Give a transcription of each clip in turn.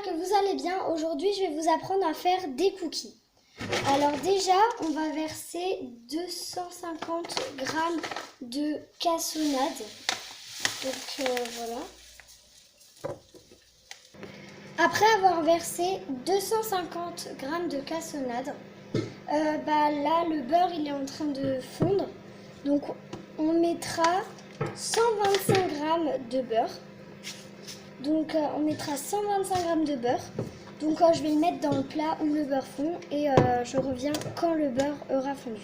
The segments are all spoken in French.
que vous allez bien. Aujourd'hui, je vais vous apprendre à faire des cookies. Alors déjà, on va verser 250 g de cassonade. Donc voilà. Après avoir versé 250 g de cassonade, là le beurre il est en train de fondre. Donc on mettra 125 g de beurre. Donc on mettra 125 g de beurre. Donc je vais le mettre dans le plat où le beurre fond et je reviens quand le beurre aura fondu.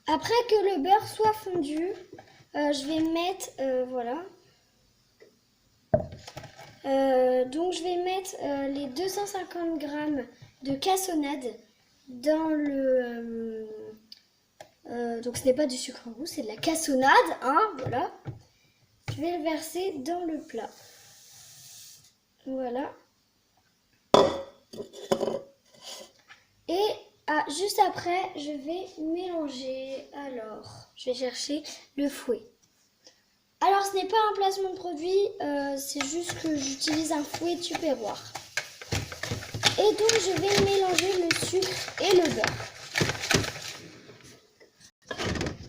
Après que le beurre soit fondu, je vais mettre, voilà. Donc je vais mettre les 250 g de cassonade dans le... donc ce n'est pas du sucre roux, c'est de la cassonade, hein, voilà. Je vais le verser dans le plat. Voilà. Et juste après, je vais mélanger. Alors, je vais chercher le fouet. Alors, ce n'est pas un placement de produit, c'est juste que j'utilise un fouet tupperware. Et donc, je vais mélanger le sucre et le beurre.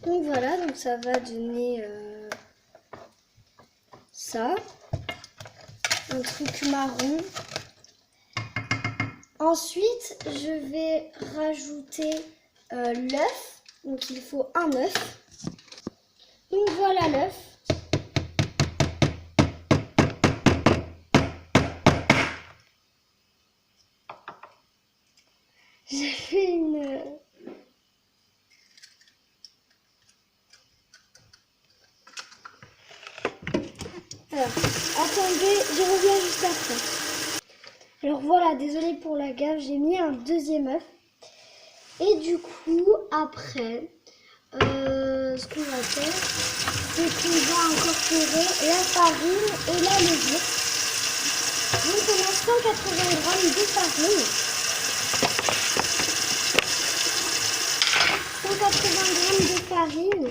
Donc voilà, donc ça va donner ça. Un truc marron. Ensuite, je vais rajouter l'œuf. Donc, il faut un œuf. Donc, voilà l'œuf. J'ai fait une... Alors, attendez, je reviens juste après. Alors voilà, désolée pour la gaffe, j'ai mis un deuxième œuf. Et du coup, après, ce qu'on va faire, c'est qu'on va incorporer la farine et la levure. Donc on a 180 g de farine. 180 g de farine.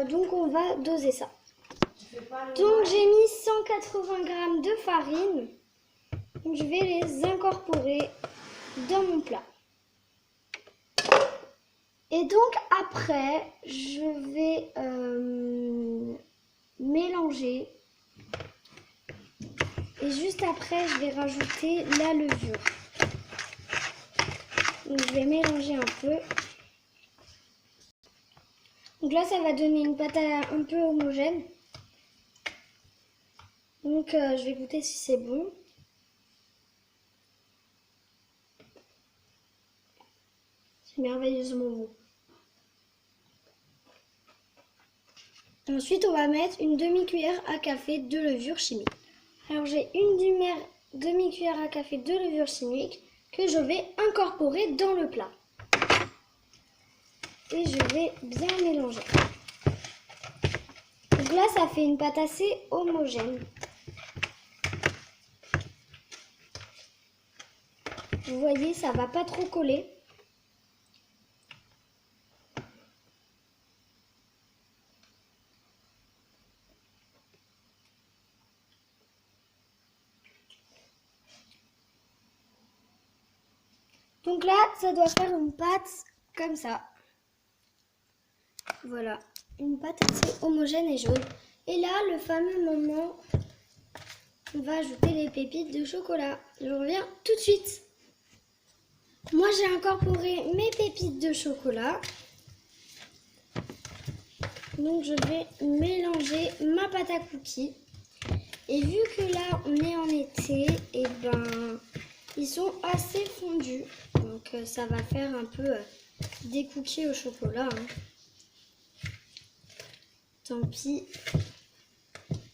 Donc on va doser ça. Donc j'ai mis 180 g de farine. Donc je vais les incorporer dans mon plat. Et donc après, je vais mélanger. Et juste après, je vais rajouter la levure. Donc je vais mélanger un peu. Donc là, ça va donner une pâte un peu homogène. Donc je vais goûter si c'est bon. C'est merveilleusement bon. Ensuite, on va mettre une demi-cuillère à café de levure chimique. Alors, j'ai une demi-cuillère à café de levure chimique que je vais incorporer dans le plat. Et je vais bien mélanger. Donc là, ça fait une pâte assez homogène. Vous voyez, ça va pas trop coller. Donc là, ça doit faire une pâte comme ça. Voilà, une pâte assez homogène et jaune. Et là, le fameux moment, on va ajouter les pépites de chocolat. Je reviens tout de suite. Moi, j'ai incorporé mes pépites de chocolat. Donc, je vais mélanger ma pâte à cookies. Et vu que là, on est en été, et ils sont assez fondus. Donc, ça va faire un peu des cookies au chocolat. Hein. Tant pis.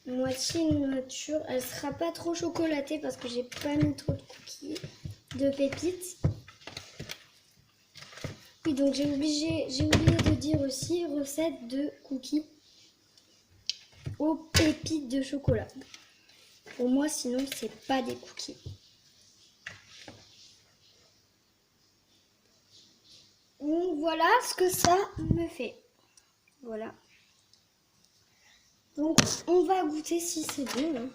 Moitié nature. Elle sera pas trop chocolatée parce que j'ai pas mis trop de cookies, de pépites. Oui, donc j'ai oublié de dire aussi recette de cookies aux pépites de chocolat. Pour moi, sinon, c'est pas des cookies. Donc voilà ce que ça me fait. Voilà. Donc on va goûter si c'est bon. Hein.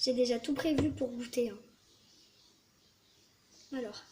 J'ai déjà tout prévu pour goûter, hein. Alors,